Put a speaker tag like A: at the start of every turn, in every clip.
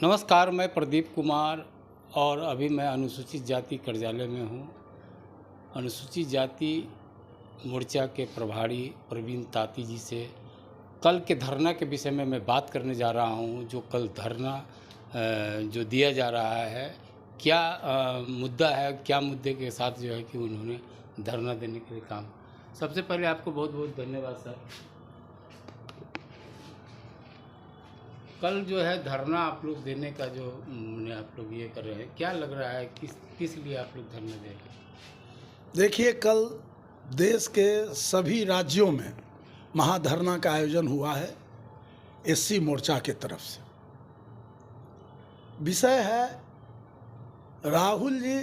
A: नमस्कार, मैं प्रदीप कुमार और अभी मैं अनुसूचित जाति कार्यालय में हूँ। अनुसूचित जाति मोर्चा के प्रभारी प्रवीण ताती जी से कल के धरना के विषय में मैं बात करने जा रहा हूँ। जो कल धरना जो दिया जा रहा है, क्या मुद्दा है, क्या मुद्दे के साथ जो है कि उन्होंने धरना देने के लिए काम। सबसे पहले आपको बहुत बहुत धन्यवाद सर। कल जो है धरना आप लोग देने का जो आप लोग ये कर रहे हैं, क्या लग रहा है, किस लिए आप लोग धरना दे रहे हैं?
B: देखिए, कल देश के सभी राज्यों में महाधरना का आयोजन हुआ है एससी मोर्चा के तरफ से। विषय है राहुल जी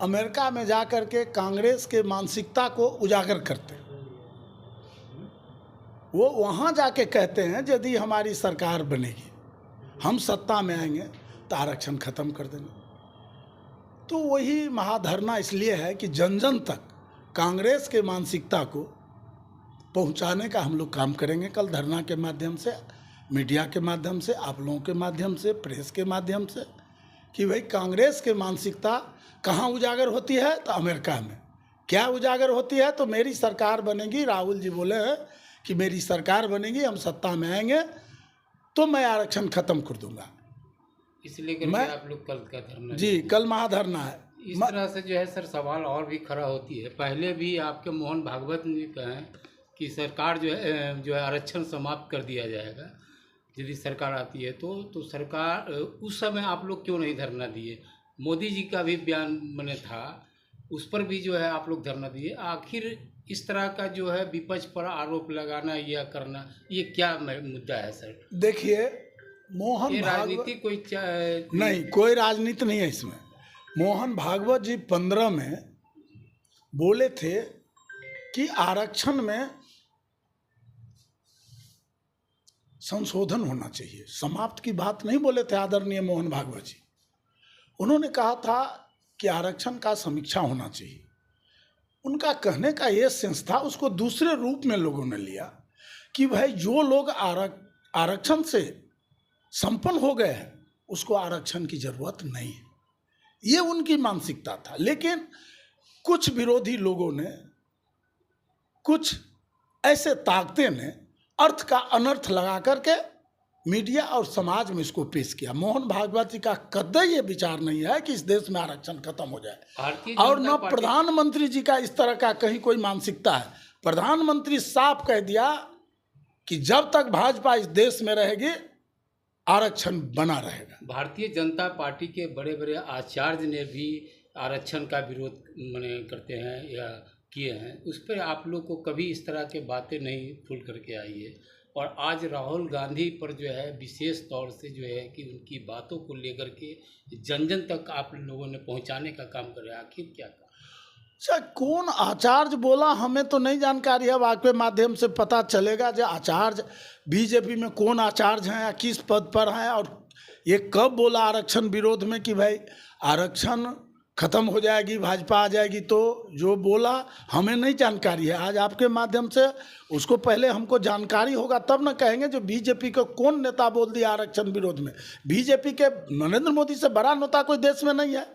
B: अमेरिका में जाकर के कांग्रेस के मानसिकता को उजागर करते हैं। वो वहाँ जाके कहते हैं यदि हमारी सरकार बनेगी, हम सत्ता में आएंगे तो आरक्षण खत्म कर देंगे। तो वही महाधरना इसलिए है कि जन जन तक कांग्रेस के मानसिकता को पहुंचाने का हम लोग काम करेंगे। कल धरना के माध्यम से, मीडिया के माध्यम से, आप लोगों के माध्यम से, प्रेस के माध्यम से, कि भाई कांग्रेस के मानसिकता कहाँ उजागर होती है, तो अमेरिका में। क्या उजागर होती है, तो मेरी सरकार बनेगी। राहुल जी बोले हैं कि मेरी सरकार बनेगी, हम सत्ता में आएंगे तो मैं आरक्षण खत्म कर दूंगा।
A: इसलिए आप लोग कल का धरना
B: जी, कल महाधरना है।
A: इस तरह से जो है सर, सवाल और भी खड़ा होती है। पहले भी आपके मोहन भागवत ने कहा कि सरकार जो है आरक्षण समाप्त कर दिया जाएगा यदि सरकार आती है तो सरकार, उस समय आप लोग क्यों नहीं धरना दिए? मोदी जी का भी बयान मैंने था, उस पर भी जो है आप लोग धरना दिए। आखिर इस तरह का जो है विपक्ष पर आरोप लगाना या करना, ये क्या मुद्दा है सर?
B: देखिए, मोहन
A: राजनीति कोई
B: नहीं, कोई राजनीति नहीं है इसमें। मोहन भागवत जी 15 में बोले थे कि आरक्षण में संशोधन होना चाहिए। समाप्त की बात नहीं बोले थे आदरणीय मोहन भागवत जी। उन्होंने कहा था कि आरक्षण का समीक्षा होना चाहिए। उनका कहने का ये सेंस था, उसको दूसरे रूप में लोगों ने लिया कि भाई जो लोग आरक्षण से संपन्न हो गए हैं उसको आरक्षण की जरूरत नहीं है। ये उनकी मानसिकता था। लेकिन कुछ विरोधी लोगों ने, कुछ ऐसे ताकतें ने अर्थ का अनर्थ लगा करके मीडिया और समाज में इसको पेश किया। मोहन भागवत जी का कतई ये विचार नहीं है कि इस देश में आरक्षण खत्म हो जाए, और न प्रधानमंत्री जी का इस तरह का कहीं कोई मानसिकता है। प्रधानमंत्री साफ कह दिया कि जब तक भाजपा इस देश में रहेगी आरक्षण बना रहेगा।
A: भारतीय जनता पार्टी के बड़े बड़े आचार्य ने भी आरक्षण का विरोध करते हैं या किए हैं। उस पर आप लोग को कभी इस तरह के बातें नहीं खुल करके आई है, और आज राहुल गांधी पर जो है विशेष तौर से जो है कि उनकी बातों को लेकर के जन जन तक आप लोगों ने पहुंचाने का काम कर रहे हैं। आखिर क्या काम?
B: सर, कौन आचार्य बोला हमें तो नहीं जानकारी है। आपके माध्यम से पता चलेगा जो आचार्य बीजेपी में कौन आचार्य हैं या किस पद पर हैं, और ये कब बोला आरक्षण विरोध में कि भाई आरक्षण खत्म हो जाएगी, भाजपा आ जाएगी। तो जो बोला हमें नहीं जानकारी है। आज आपके माध्यम से उसको पहले हमको जानकारी होगा तब न कहेंगे। जो बीजेपी को कौन नेता बोल दिया आरक्षण विरोध में? बीजेपी के नरेंद्र मोदी से बड़ा नेता कोई देश में नहीं है।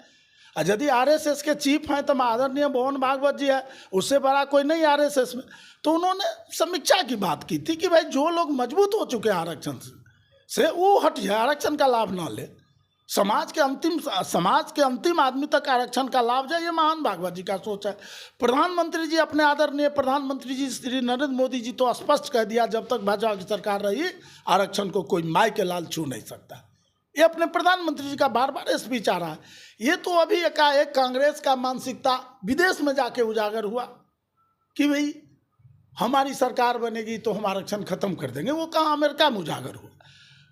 B: और यदि आरएसएस के चीफ हैं तो आदरणीय मोहन भागवत जी है, उससे बड़ा कोई नहीं आरएसएस में। तो उन्होंने समीक्षा की बात की थी कि भाई जो लोग मजबूत हो चुके हैं आरक्षण से वो हटिए, आरक्षण का लाभ ना ले। समाज के अंतिम आदमी तक आरक्षण का लाभ जाए, ये महान भागवत जी का सोच है। प्रधानमंत्री जी, अपने आदरणीय प्रधानमंत्री जी श्री नरेंद्र मोदी जी तो स्पष्ट कह दिया जब तक भाजपा की सरकार रही आरक्षण को कोई माई के लाल छू नहीं सकता। ये अपने प्रधानमंत्री जी का बार बार स्पीच आ रहा है। ये तो अभी एकाएक कांग्रेस का मानसिकता विदेश में जाके उजागर हुआ कि भाई हमारी सरकार बनेगी तो हम आरक्षण खत्म कर देंगे। वो कहाँ, अमेरिका में उजागर हुआ।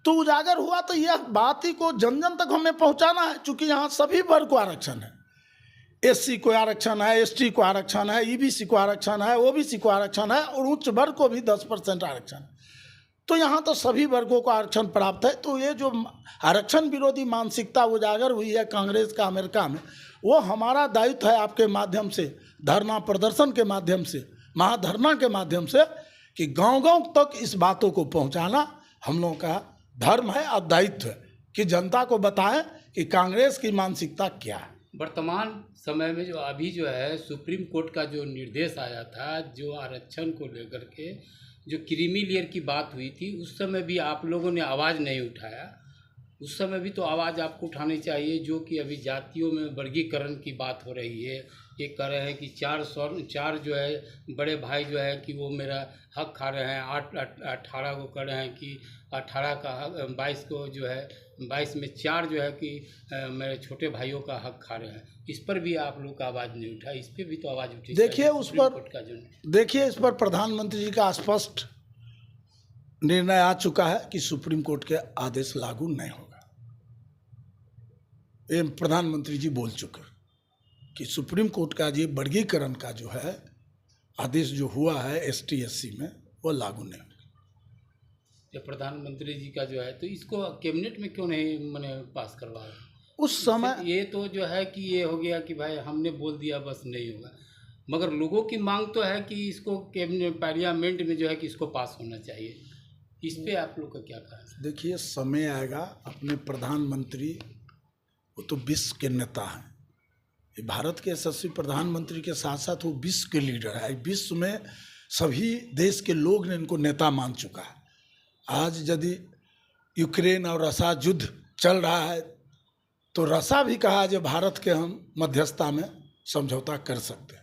B: तो उजागर हुआ तो यह बात ही को जन जन तक हमें पहुंचाना है। चूंकि यहाँ सभी वर्ग को आरक्षण है, एससी को आरक्षण है, एसटी को आरक्षण है, ईबीसी को आरक्षण है, ओबीसी को आरक्षण है, और उच्च वर्ग को भी 10% आरक्षण। तो यहाँ तो सभी वर्गों को आरक्षण प्राप्त है। तो ये जो आरक्षण विरोधी मानसिकता उजागर हुई है कांग्रेस का अमेरिका में, वो हमारा दायित्व है आपके माध्यम से, धरना प्रदर्शन के माध्यम से, महाधरना के माध्यम से, कि गांव-गांव तक इस बातों को पहुंचाना हम लोगों का धर्म है और दायित्व है। कि जनता को बताएं कि कांग्रेस की मानसिकता क्या है।
A: वर्तमान समय में जो अभी जो है सुप्रीम कोर्ट का जो निर्देश आया था, जो आरक्षण को लेकर के जो क्रीमी लेयर की बात हुई थी, उस समय भी आप लोगों ने आवाज़ नहीं उठाया। उस समय भी तो आवाज़ आपको उठानी चाहिए। जो कि अभी जातियों में वर्गीकरण की बात हो रही है, ये कह रहे हैं कि चार जो है बड़े भाई जो है कि वो मेरा हक खा रहे हैं, 18 को कह रहे हैं कि 18 का हक, 22 को जो है 22 में 4 जो है कि मेरे छोटे भाइयों का हक खा रहे हैं। इस पर भी आप लोग का आवाज़ नहीं उठा। इस पर भी तो आवाज़ उठी।
B: देखिए इस पर प्रधानमंत्री जी का स्पष्ट निर्णय आ चुका है कि सुप्रीम कोर्ट के आदेश लागू नहीं होगा। ये प्रधानमंत्री जी बोल चुके कि सुप्रीम कोर्ट का ये वर्गीकरण का जो है आदेश जो हुआ है ST SC में, वो लागू नहीं होगा।
A: ये प्रधानमंत्री जी का जो है, तो इसको कैबिनेट में क्यों नहीं मैंने पास करवा रहा?
B: उस समय
A: ये तो जो है कि ये हो गया कि भाई हमने बोल दिया बस नहीं होगा, मगर लोगों की मांग तो है कि इसको कैबिनेट पार्लियामेंट में जो है कि इसको पास होना चाहिए। इस पे आप लोग का क्या कहना है?
B: देखिए, समय आएगा, अपने प्रधानमंत्री वो तो विश्व के नेता हैं। ये भारत के यशस्वी प्रधानमंत्री के साथ साथ वो विश्व के लीडर है। विश्व में सभी देश के लोग ने इनको नेता मान चुका है। आज यदि यूक्रेन और रसा युद्ध चल रहा है तो रसा भी कहा जो भारत के हम मध्यस्थता में समझौता कर सकते हैं।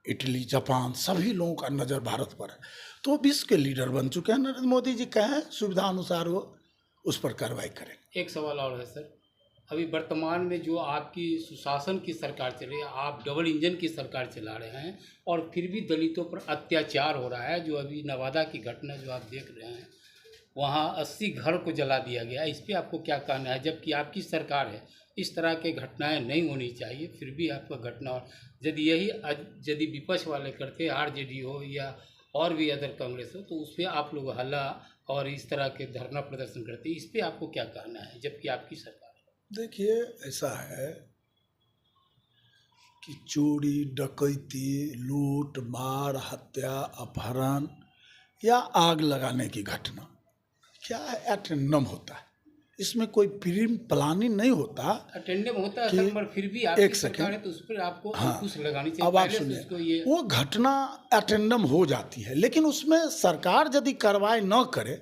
B: इटली, जापान, सभी लोगों का नज़र भारत पर है। तो विश्व के लीडर बन चुके हैं। नरेंद्र मोदी जी कहें सुविधा अनुसार वो उस पर कार्रवाई करें।
A: एक सवाल और है सर, अभी वर्तमान में जो आपकी सुशासन की सरकार चल रही है, आप डबल इंजन की सरकार चला रहे हैं और फिर भी दलितों पर अत्याचार हो रहा है। जो अभी नवादा की घटना जो आप देख रहे हैं, वहाँ 80 घर को जला दिया गया। इस पर आपको क्या कहना है? जबकि आपकी सरकार है, इस तरह के घटनाएं नहीं होनी चाहिए, फिर भी आपका घटना, यदि विपक्ष वाले करते, RJD हो या और भी अदर कांग्रेस हो, तो उस पर आप लोग हल्ला और इस तरह के धरना प्रदर्शन करते। इस पर आपको क्या कहना है जबकि आपकी सरकार?
B: देखिए, ऐसा है कि चोरी, डकैती, लूट मार, हत्या, अपहरण या आग लगाने की घटना क्या है, एटेंडम होता है। इसमें कोई प्री प्लानिंग नहीं होता।
A: अटेंडम होता है सर, पर फिर भी आप
B: एक सेकंड
A: है तो उस पर आपको अंकुश लगानी चाहिए।
B: अब आप सुनिए, वो घटना अटेंडम हो जाती है, लेकिन उसमें सरकार यदि कार्रवाई न करे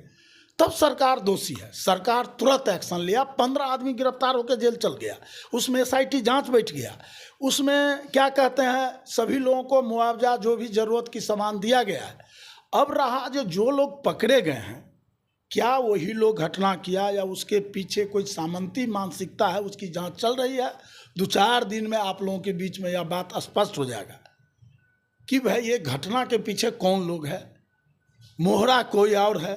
B: तब सरकार दोषी है। सरकार तुरंत एक्शन लिया, 15 आदमी गिरफ्तार होकर जेल चल गया, उसमें SIT जांच बैठ गया, उसमें क्या कहते हैं सभी लोगों को मुआवजा जो भी जरूरत की सामान दिया गया है। अब रहा जो लोग पकड़े गए हैं, क्या वही लोग घटना किया या उसके पीछे कोई सामंती मानसिकता है, उसकी जांच चल रही है। 2-4 दिन में आप लोगों के बीच में यह बात स्पष्ट हो जाएगा कि भाई ये घटना के पीछे कौन लोग है। मोहरा कोई और है,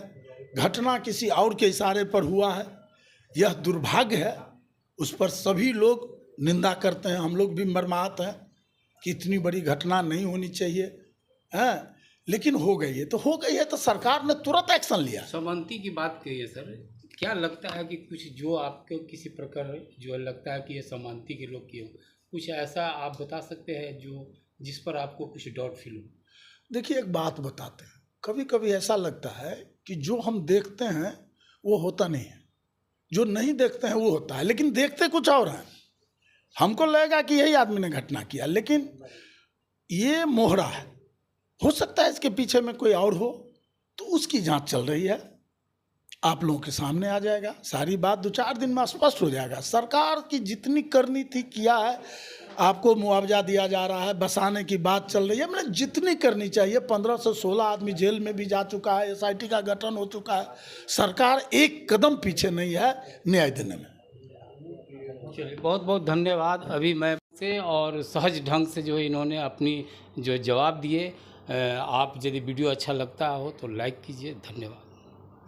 B: घटना किसी और के इशारे पर हुआ है। यह दुर्भाग्य है, उस पर सभी लोग निंदा करते हैं। हम लोग भी मर्माहत हैं कि इतनी बड़ी घटना नहीं होनी चाहिए, हैं, लेकिन हो गई है तो हो गई है, तो सरकार ने तुरंत एक्शन लिया।
A: समानती की बात कही है सर, क्या लगता है कि कुछ जो आपको किसी प्रकार जो लगता है कि ये समानती के लोग किए, कुछ ऐसा आप बता सकते हैं जो जिस पर आपको कुछ डाउट फील हो?
B: देखिए, एक बात बताते हैं, कभी कभी ऐसा लगता है कि जो हम देखते हैं वो होता नहीं है, जो नहीं देखते हैं वो होता है, लेकिन देखते कुछ और हैं। हमको लगेगा कि यही आदमी ने घटना किया, लेकिन ये मोहरा है। हो सकता है इसके पीछे में कोई और हो, तो उसकी जांच चल रही है, आप लोगों के सामने आ जाएगा। सारी बात 2-4 दिन में स्पष्ट हो जाएगा। सरकार की जितनी करनी थी किया है। आपको मुआवजा दिया जा रहा है, बसाने की बात चल रही है, मतलब जितनी करनी चाहिए। 15 से 16 आदमी जेल में भी जा चुका है, SIT का गठन हो चुका है। सरकार एक कदम पीछे नहीं है न्याय देने में।
A: चलिए, बहुत बहुत धन्यवाद। अभी मैं से और सहज ढंग से जो इन्होंने अपनी जो जवाब दिए। आप यदि वीडियो अच्छा लगता हो तो लाइक कीजिए। धन्यवाद।